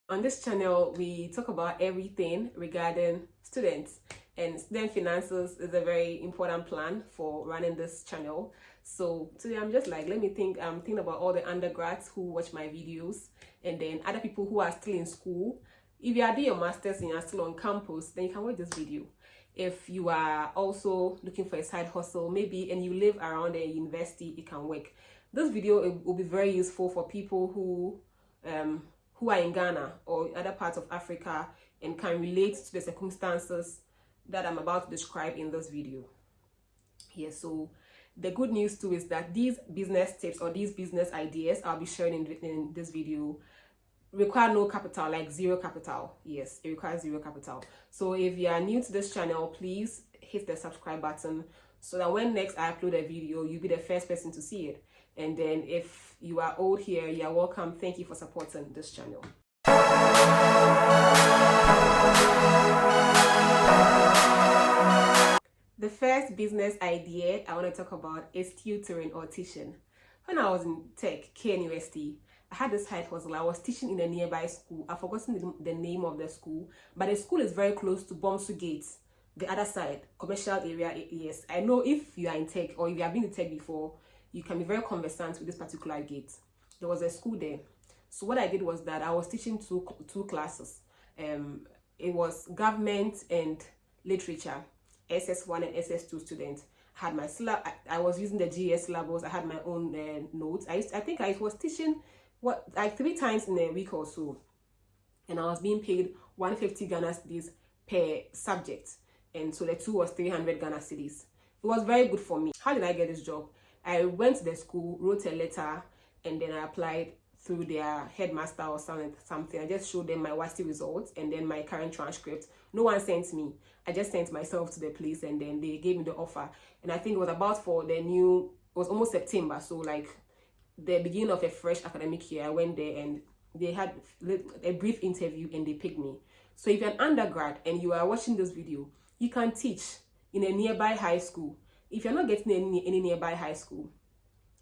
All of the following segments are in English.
On this channel, we talk about everything regarding students, and student finances is a very important plan for running this channel. So today I'm just like, let me think, I'm thinking about all the undergrads who watch my videos, and then other people who are still in school. If you are doing your masters and you're still on campus, then you can watch this video. If you are also looking for a side hustle, maybe, and you live around a university, it can work. This video will be very useful for people who are in Ghana or other parts of Africa and can relate to the circumstances that I'm about to describe in this video. Yes, so the good news too is that these business tips or these business ideas I'll be sharing in this video require no capital, like zero capital. Yes, it requires zero capital. So if you are new to this channel, please hit the subscribe button so that when next I upload a video, you'll be the first person to see it. And then if you are old here, you're welcome. Thank you for supporting this channel. The first business idea I want to talk about is tutoring or teaching. When I was in Tech, KNUST, I had this side hustle. I was teaching in a nearby school. I've forgotten the name of the school, but the school is very close to Bomsu Gates, the other side, commercial area. Yes, I know if you are in Tech or if you have been in Tech before, you can be very conversant with this particular gate. There was a school there. So what I did was that I was teaching two classes. It was government and literature, SS1 and SS2 students. I had my I was using the GS syllabus. I had my own notes. I think I was teaching like 3 times in a week or so, and I was being paid 150 Ghana cedis per subject, and so the two was 300 Ghana cedis. It was very good for me. How did I get this job? I went to the school, wrote a letter, and then I applied through their headmaster or something. I just showed them my WASI results and then my current transcript. No one sent me. I just sent myself to the place, and then they gave me the offer. And I think it was about for the new, it was almost September, so like the beginning of a fresh academic year. I went there and they had a brief interview and they picked me. So if you're an undergrad and you are watching this video, you can teach in a nearby high school. If you're not getting any nearby high school,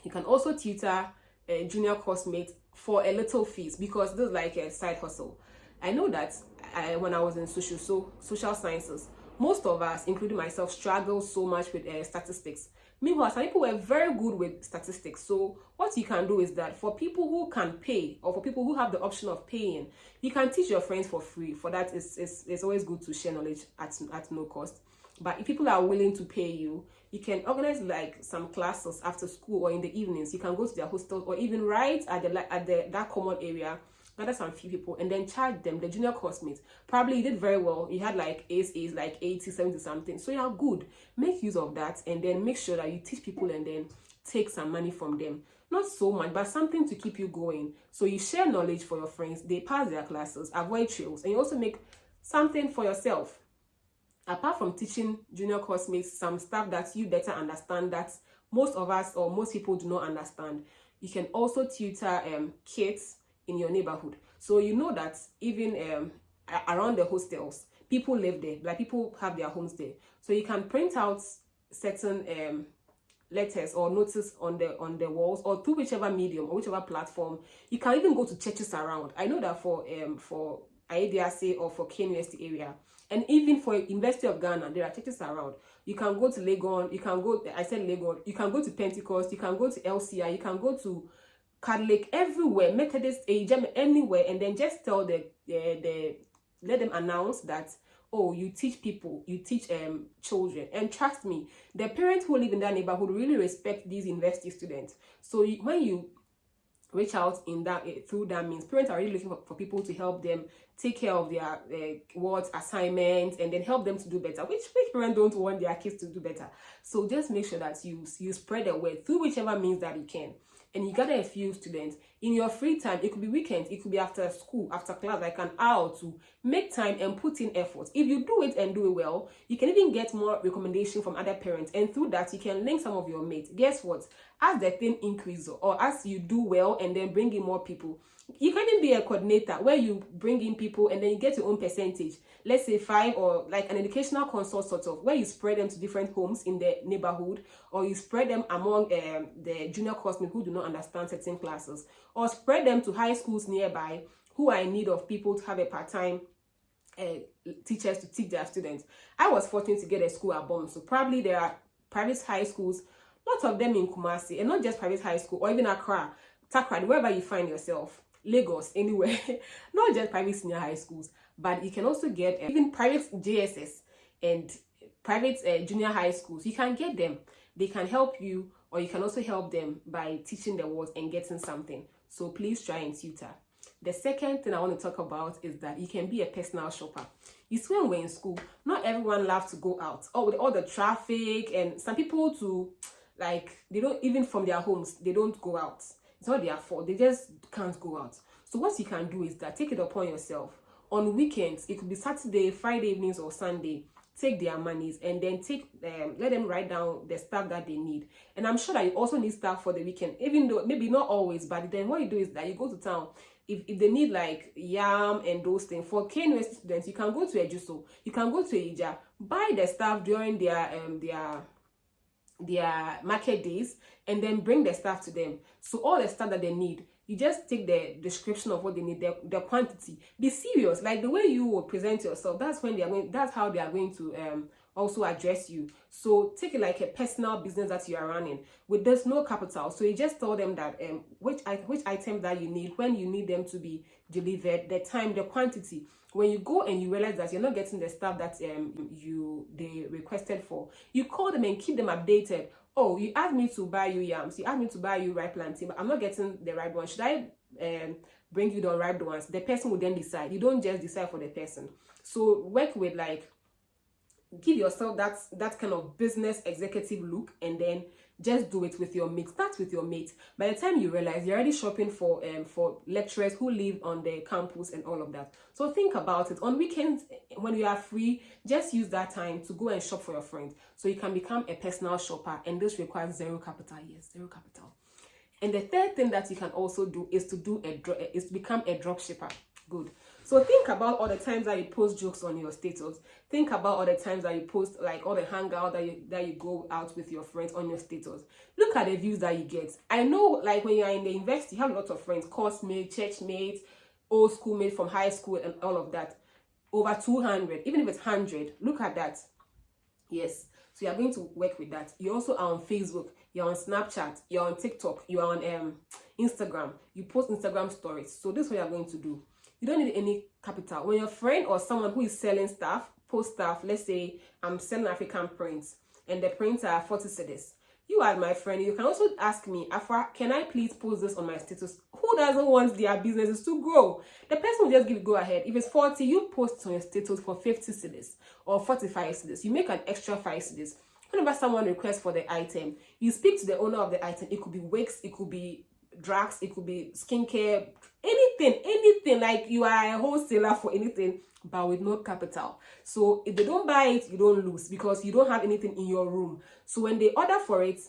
you can also tutor a junior coursemate for a little fees, because this is like a side hustle. I know that when I was in social sciences, most of us, including myself, struggle so much with statistics. Meanwhile, some people were very good with statistics. So what you can do is that for people who can pay, or for people who have the option of paying, you can teach your friends for free. For that, it's always good to share knowledge at no cost. But if people are willing to pay you, you can organize like some classes after school or in the evenings. You can go to their hostels or even right at that common area, gather some few people and then charge them, the junior coursemate. Probably you did very well. You had like A's like 80, 70 something. So you're good. Make use of that and then make sure that you teach people and then take some money from them. Not so much, but something to keep you going. So you share knowledge for your friends. They pass their classes, avoid trails, and you also make something for yourself. Apart from teaching junior coursemate some stuff that you better understand that most of us or most people do not understand, you can also tutor kids in your neighborhood. So you know that even around the hostels, people live there, like people have their homes there. So you can print out certain letters or notice on the walls, or through whichever medium or whichever platform. You can even go to churches around. I know that for IADRC or for KNUST area, and even for University of Ghana, there are churches around. You can go to Legon, you can go, I said Legon, you can go to Pentecost, you can go to LCI, you can go to Catholic, everywhere, Methodist, AGM, anywhere, and then just tell let them announce that, oh, you teach people, you teach children. And trust me, the parents who live in that neighborhood really respect these university students. So when you reach out in that through that means, parents are really looking for people to help them take care of their assignments and then help them to do better, which parents don't want their kids to do better. So just make sure that you spread the word through whichever means that you can, and you gather a few students in your free time. It could be weekends, it could be after school, after class, like an hour to make time and put in effort. If you do it and do it well, you can even get more recommendation from other parents, and through that you can link some of your mates. Guess what? As the thing increases, or as you do well and then bring in more people, you can even be a coordinator where you bring in people and then you get your own percentage. Let's say 5, or like an educational consult sort of, where you spread them to different homes in the neighborhood, or you spread them among the junior coursemen who do not understand certain classes, or spread them to high schools nearby who are in need of people to have a part-time teachers to teach their students. I was fortunate to get a school at Bom, so probably there are private high schools, lots of them in Kumasi, and not just private high school, or even Accra, Takrady, wherever you find yourself, Lagos, anywhere, not just private senior high schools, but you can also get even private JSS and private junior high schools. You can get them. They can help you, or you can also help them by teaching the words and getting something. So please try and tutor. The second thing I want to talk about is that you can be a personal shopper. You see, when we're in school, not everyone loves to go out. Oh, with all the traffic, and some people too, like, they don't, even from their homes, they don't go out. It's not their fault. They just can't go out. So what you can do is that take it upon yourself. On weekends, it could be Saturday, Friday evenings, or Sunday. Take their monies and then let them write down the stuff that they need. And I'm sure that you also need stuff for the weekend, even though maybe not always, but then what you do is that you go to town. If they need like yam and those things, for KNUST students, you can go to Ejuso, you can go to Ija, buy the stuff during their market days, and then bring the stuff to them. So all the stuff that they need, you just take the description of what they need, the quantity. Be serious, like the way you will present yourself. That's when they are going. That's how they are going to also address you. So take it like a personal business that you are running with there's no capital. So you just tell them that which items that you need, when you need them to be delivered, the time, the quantity. When you go and you realize that you're not getting the stuff that they requested for, you call them and keep them updated. Oh, you asked me to buy you yams, you asked me to buy you ripe plantain, but I'm not getting the right one. Should I bring you the ripe ones? The person will then decide. You don't just decide for the person. So work with, like, give yourself that kind of business executive look, and then just do it with your mate. Start with your mate. By the time you realize, you're already shopping for lecturers who live on the campus and all of that. So think about it. On weekends, when you are free, just use that time to go and shop for your friends, so you can become a personal shopper. And this requires zero capital. Yes, zero capital. And the third thing that you can also do is to become a drop shipper. Good. So think about all the times that you post jokes on your status. Think about all the times that you post, like, all the hangout that you go out with your friends on your status. Look at the views that you get. I know, like, when you are in the university, you have a lot of friends, course mates, church mates, old school mates from high school, and all of that. Over 200, even if it's 100, look at that. Yes. So you're going to work with that. You also are on Facebook, you're on Snapchat, you're on TikTok, you're on Instagram. You post Instagram stories. So this is what you're going to do. You don't need any capital. When your friend or someone who is selling stuff, post stuff, let's say I'm selling African prints, and the prints are 40 cedis. You are my friend. You can also ask me, Afra, can I please post this on my status? Who doesn't want their businesses to grow? The person will just give it go ahead. If it's 40, you post on your status for 50 cedis or 45 cedis. You make an extra 5 cedis. Whenever someone requests for the item, you speak to the owner of the item. It could be wigs, it could be drugs, it could be skincare, anything, like you are a wholesaler for anything, but with no capital. So if they don't buy it, you don't lose, because you don't have anything in your room. So when they order for it,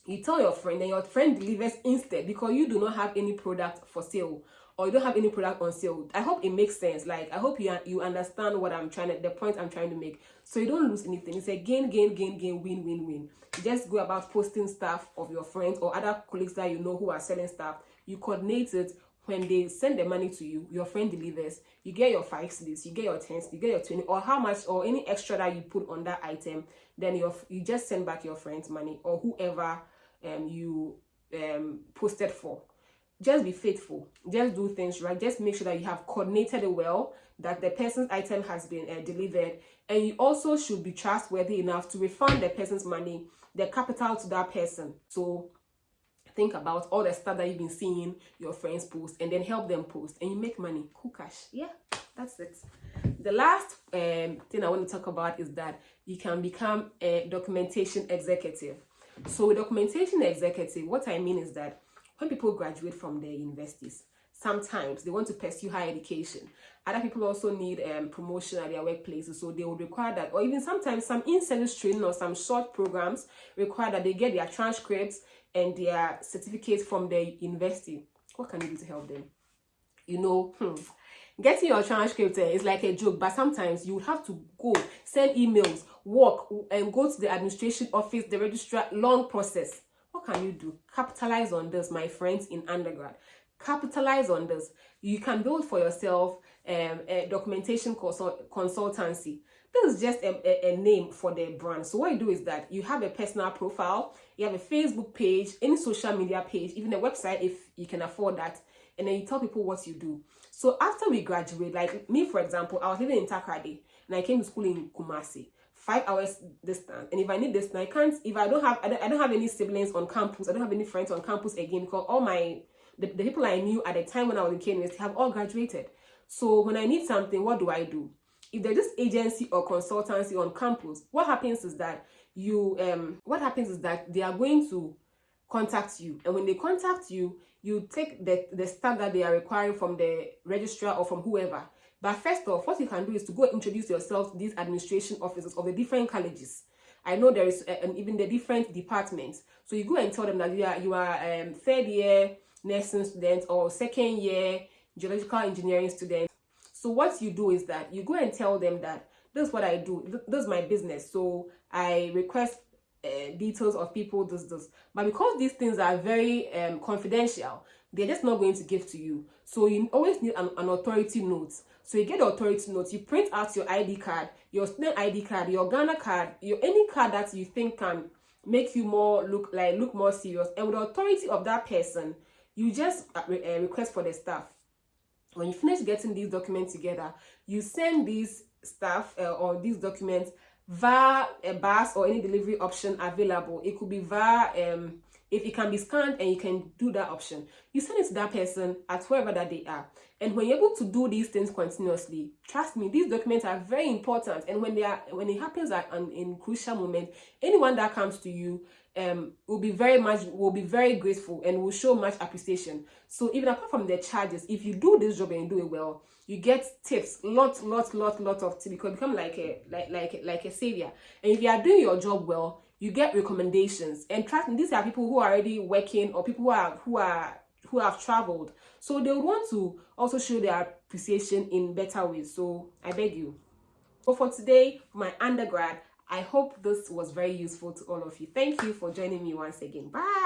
you tell your friend, and your friend delivers instead, because you do not have any product for sale, or you don't have any product on sale. I hope it makes sense. Like, I hope you understand what the point I'm trying to make. So you don't lose anything. It's a gain, win. You just go about posting stuff of your friends or other colleagues that you know who are selling stuff. You coordinate it. When they send the money to you, your friend delivers. You get your 5 cedis, you get your 10, you get your 20, or how much, or any extra that you put on that item. Then you just send back your friend's money, or whoever you posted for. Just be faithful. Just do things right. Just make sure that you have coordinated it well, that the person's item has been delivered, and you also should be trustworthy enough to refund the person's money, the capital, to that person. So think about all the stuff that you've been seeing your friends post, and then help them post, and you make money. Cool cash. Yeah, that's it. The last thing I want to talk about is that you can become a documentation executive. So with documentation executive, what I mean is that when people graduate from their universities, sometimes they want to pursue higher education. Other people also need promotion at their workplaces, so they would require that, or even sometimes some in-service training or some short programs require that they get their transcripts and their certificates from the university. What can you do to help them? You know, getting your transcript is like a joke, but sometimes you would have to go, send emails, walk, and go to the administration office, the registrar, long process. What can you do? Capitalize on this, my friends in undergrad. Capitalize on this. You can build for yourself a documentation consultancy. This is just a name for the brand. So what you do is that you have a personal profile, you have a Facebook page, any social media page, even a website if you can afford that, and then you tell people what you do. So after we graduate, like me for example, I was living in Takrady and I came to school in Kumasi, 5 hours distance. And if I need this, I can't. If I don't have any siblings on campus, I don't have any friends on campus again, because all the people I knew at the time when I was in Kenya have all graduated. So when I need something, what do I do? If there's this agency or consultancy on campus, what happens is that they are going to contact you, and when they contact you, you take the stuff that they are requiring from the registrar or from whoever. But first off, what you can do is to go introduce yourself to these administration officers of the different colleges. I know there is and even the different departments. So you go and tell them that you are third year nursing student or second year geological engineering student. So what you do is that you go and tell them that this is what I do, this is my business, so I request details of people, this. But because these things are very confidential, they're just not going to give to you. So you always need an authority note. So you get the authority note, you print out your ID card, your student ID card, your Ghana card, any card that you think can make you look more serious. And with the authority of that person, you just request for the staff. When you finish getting these documents together, you send these stuff or these documents via a bus or any delivery option available. It could be via if it can be scanned and you can do that option. You send it to that person at wherever that they are. And when you're able to do these things continuously, trust me, these documents are very important. And when it happens in crucial moment, anyone that comes to you will be very grateful and will show much appreciation. So even apart from the charges, if you do this job and you do it well, you get tips, lots of tips, because you become like a savior. And if you are doing your job well, you get recommendations. And trust me, these are people who are already working or people who have traveled. So they want to also show their appreciation in better ways. So I beg you. So for today, for my undergrad, I hope this was very useful to all of you. Thank you for joining me once again. Bye.